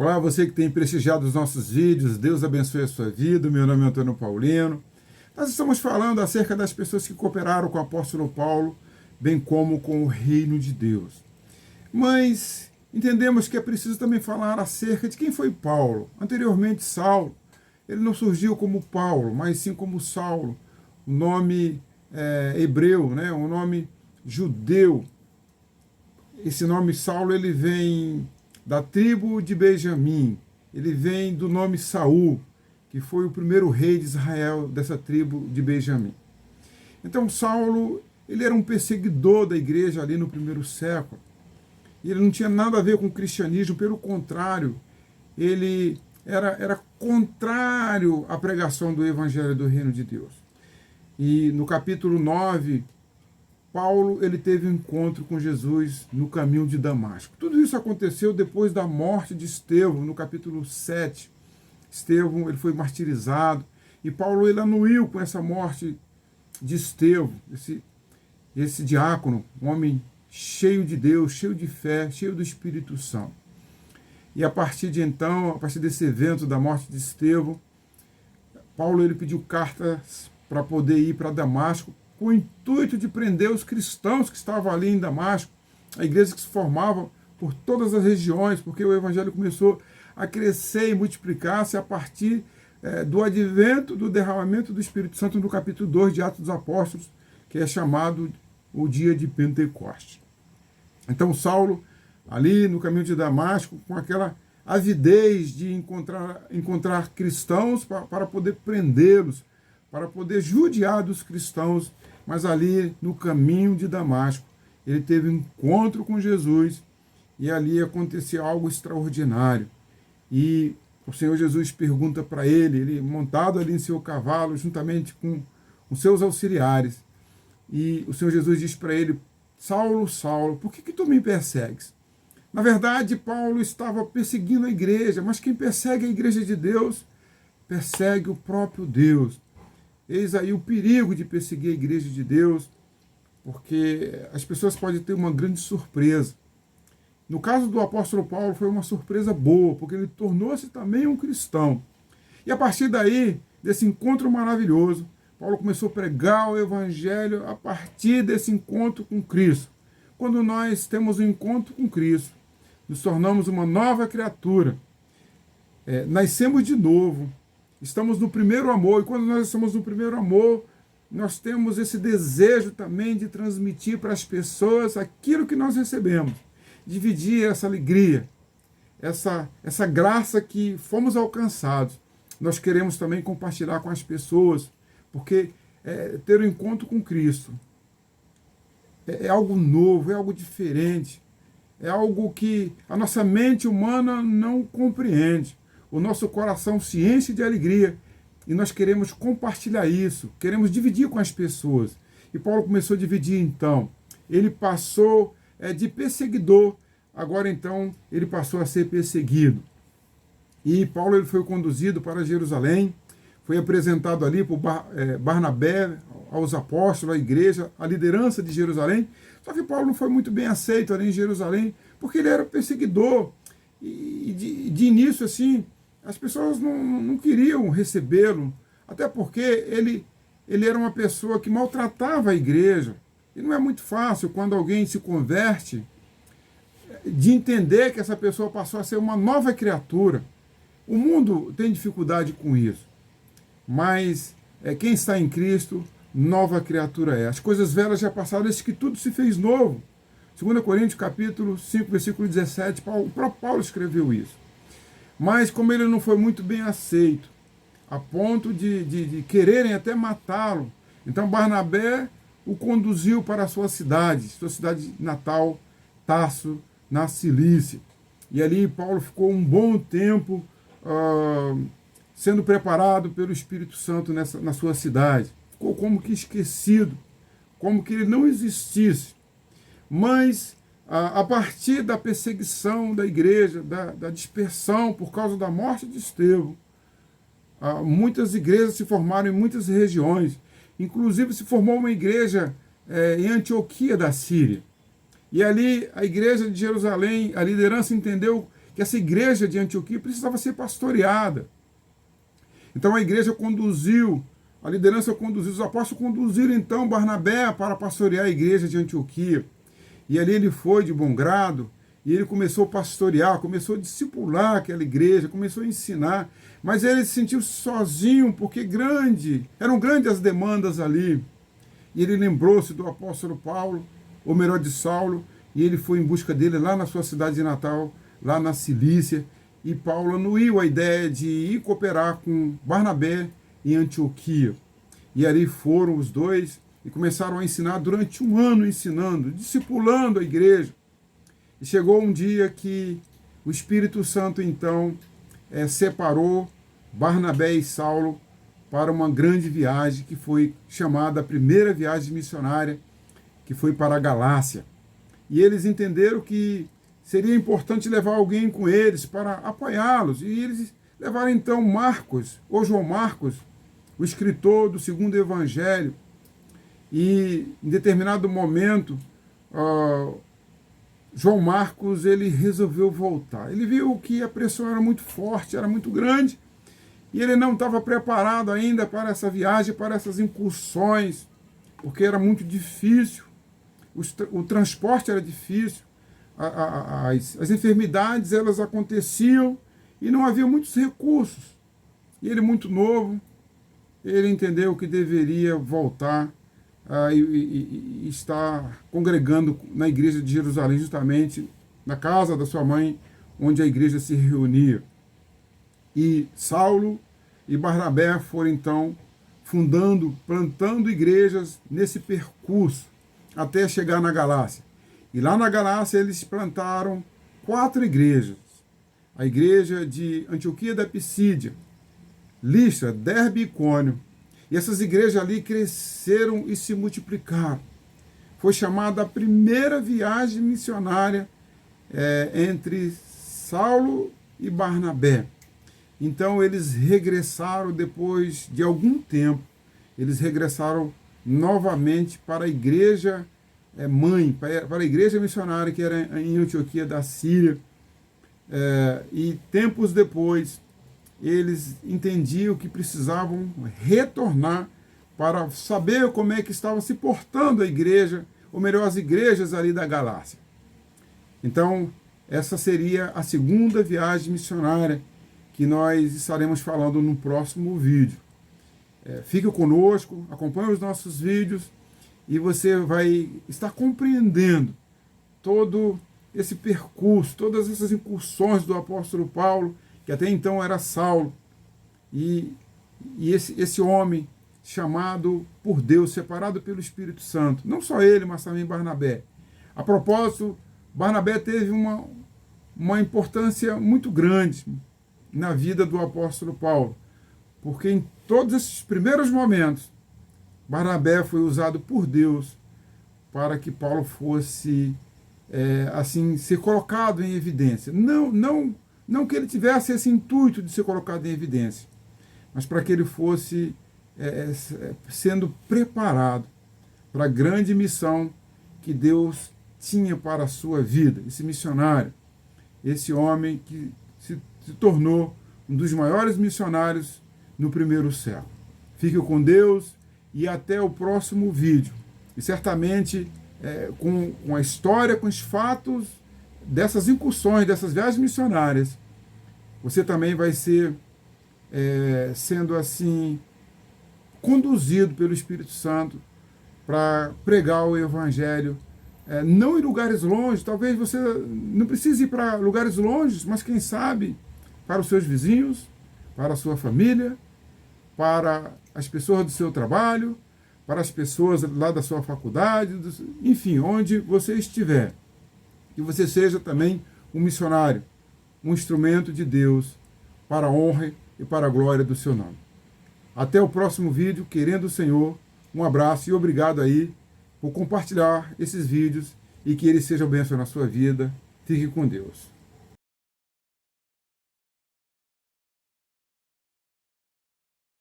Olá, você que tem prestigiado os nossos vídeos, Deus abençoe a sua vida. Meu nome é Antônio Paulino. Nós estamos falando acerca das pessoas que cooperaram com o apóstolo Paulo, bem como com o reino de Deus. Mas entendemos que é preciso também falar acerca de quem foi Paulo. Anteriormente, Saulo. Ele não surgiu como Paulo, mas sim como Saulo, um nome hebreu, né? Um nome judeu. Esse nome Saulo ele vem da tribo de Benjamim, ele vem do nome Saul, que foi o primeiro rei de Israel dessa tribo de Benjamim. Então Saulo, ele era um perseguidor da igreja ali no primeiro século, e ele não tinha nada a ver com o cristianismo, pelo contrário, ele era contrário à pregação do evangelho do reino de Deus. E no capítulo 9, Paulo ele teve um encontro com Jesus no caminho de Damasco. Tudo isso aconteceu depois da morte de Estevão, no capítulo 7. Estevão ele foi martirizado, e Paulo ele anuiu com essa morte de Estevão, esse diácono, um homem cheio de Deus, cheio de fé, cheio do Espírito Santo. E a partir de então, a partir desse evento da morte de Estevão, Paulo ele pediu cartas para poder ir para Damasco, com o intuito de prender os cristãos que estavam ali em Damasco, a igreja que se formava por todas as regiões, porque o evangelho começou a crescer e multiplicar-se a partir do advento, do derramamento do Espírito Santo no capítulo 2 de Atos dos Apóstolos, que é chamado o dia de Pentecostes. Então Saulo, ali no caminho de Damasco, com aquela avidez de encontrar cristãos para poder prendê-los, para poder judiar dos cristãos, mas ali no caminho de Damasco, ele teve um encontro com Jesus, e ali aconteceu algo extraordinário. E o Senhor Jesus pergunta para ele montado ali em seu cavalo, juntamente com os seus auxiliares, e o Senhor Jesus diz para ele: Saulo, Saulo, por que tu me persegues? Na verdade, Paulo estava perseguindo a igreja, mas quem persegue a igreja de Deus, persegue o próprio Deus. Eis aí o perigo de perseguir a igreja de Deus, porque as pessoas podem ter uma grande surpresa. No caso do apóstolo Paulo, foi uma surpresa boa, porque ele tornou-se também um cristão. E a partir daí, desse encontro maravilhoso, Paulo começou a pregar o evangelho a partir desse encontro com Cristo. Quando nós temos um encontro com Cristo, nos tornamos uma nova criatura, nascemos de novo, estamos no primeiro amor, e quando nós estamos no primeiro amor, nós temos esse desejo também de transmitir para as pessoas aquilo que nós recebemos, dividir essa alegria, essa graça que fomos alcançados. Nós queremos também compartilhar com as pessoas, porque ter um encontro com Cristo é algo novo, é algo diferente, é algo que a nossa mente humana não compreende. O nosso coração se enche de alegria e nós queremos compartilhar isso, queremos dividir com as pessoas. E Paulo começou a dividir então. Ele passou de perseguidor, agora então ele passou a ser perseguido. E Paulo ele foi conduzido para Jerusalém, foi apresentado ali por Barnabé, aos apóstolos, à igreja, à liderança de Jerusalém. Só que Paulo não foi muito bem aceito ali em Jerusalém, porque ele era perseguidor. E de início, assim, as pessoas não queriam recebê-lo, até porque ele era uma pessoa que maltratava a igreja. E não é muito fácil, quando alguém se converte, de entender que essa pessoa passou a ser uma nova criatura. O mundo tem dificuldade com isso, mas quem está em Cristo, nova criatura é. As coisas velhas já passaram, eis que tudo se fez novo. 2 Coríntios capítulo 5, versículo 17, o próprio Paulo escreveu isso. Mas como ele não foi muito bem aceito, a ponto de quererem até matá-lo, então Barnabé o conduziu para a sua cidade natal, Tarso, na Cilícia. E ali Paulo ficou um bom tempo sendo preparado pelo Espírito Santo na sua cidade. Ficou como que esquecido, como que ele não existisse. Mas a partir da perseguição da igreja, da dispersão por causa da morte de Estevão, muitas igrejas se formaram em muitas regiões. Inclusive se formou uma igreja em Antioquia da Síria. E ali a igreja de Jerusalém, a liderança entendeu que essa igreja de Antioquia precisava ser pastoreada. Então a igreja conduziu, a liderança conduziu, os apóstolos conduziram então Barnabé para pastorear a igreja de Antioquia. E ali ele foi de bom grado, e ele começou a pastorear, começou a discipular aquela igreja, começou a ensinar, mas ele se sentiu sozinho, porque eram grandes as demandas ali. E ele lembrou-se do apóstolo Paulo, ou melhor, de Saulo, e ele foi em busca dele lá na sua cidade de Natal, lá na Cilícia, e Paulo anuiu a ideia de ir cooperar com Barnabé em Antioquia. E ali foram os dois e começaram a ensinar durante um ano, ensinando, discipulando a igreja. E chegou um dia que o Espírito Santo, então, separou Barnabé e Saulo para uma grande viagem, que foi chamada a primeira viagem missionária, que foi para a Galácia. E eles entenderam que seria importante levar alguém com eles para apoiá-los. E eles levaram então Marcos, ou João Marcos, o escritor do segundo evangelho. E em determinado momento, João Marcos ele resolveu voltar. Ele viu que a pressão era muito forte, era muito grande, e ele não estava preparado ainda para essa viagem, para essas incursões, porque era muito difícil, o transporte era difícil, as enfermidades elas aconteciam e não havia muitos recursos. E ele, muito novo, ele entendeu que deveria voltar e estar congregando na igreja de Jerusalém, justamente na casa da sua mãe, onde a igreja se reunia. E Saulo e Barnabé foram então plantando igrejas nesse percurso, até chegar na Galácia. E lá na Galácia eles plantaram 4 igrejas. A igreja de Antioquia da Pisídia, Listra, Derbe e Icônio. E essas igrejas ali cresceram e se multiplicaram. Foi chamada a primeira viagem missionária entre Saulo e Barnabé. Então eles regressaram depois de algum tempo. Eles regressaram novamente para a igreja mãe, para a igreja missionária que era em Antioquia da Síria. E tempos depois, eles entendiam que precisavam retornar para saber como é que estava se portando a igreja, ou melhor, as igrejas ali da Galácia. Então, essa seria a segunda viagem missionária que nós estaremos falando no próximo vídeo. Fique conosco, acompanhe os nossos vídeos e você vai estar compreendendo todo esse percurso, todas essas incursões do apóstolo Paulo, que até então era Saulo, e esse homem chamado por Deus, separado pelo Espírito Santo, não só ele, mas também Barnabé. A propósito, Barnabé teve uma importância muito grande na vida do apóstolo Paulo, porque em todos esses primeiros momentos, Barnabé foi usado por Deus para que Paulo fosse, assim, ser colocado em evidência. Não que ele tivesse esse intuito de ser colocado em evidência, mas para que ele fosse sendo preparado para a grande missão que Deus tinha para a sua vida. Esse missionário, esse homem que se tornou um dos maiores missionários no primeiro século. Fique com Deus e até o próximo vídeo. E certamente com a história, com os fatos dessas incursões, dessas viagens missionárias, você também vai ser sendo assim conduzido pelo Espírito Santo para pregar o Evangelho, não em lugares longe. Talvez você não precise ir para lugares longes, mas quem sabe para os seus vizinhos, para a sua família, para as pessoas do seu trabalho, para as pessoas lá da sua faculdade, enfim, onde você estiver. Que você seja também um missionário, um instrumento de Deus para a honra e para a glória do seu nome. Até o próximo vídeo, querendo o Senhor. Um abraço e obrigado aí por compartilhar esses vídeos e que eles sejam bênção na sua vida. Fique com Deus.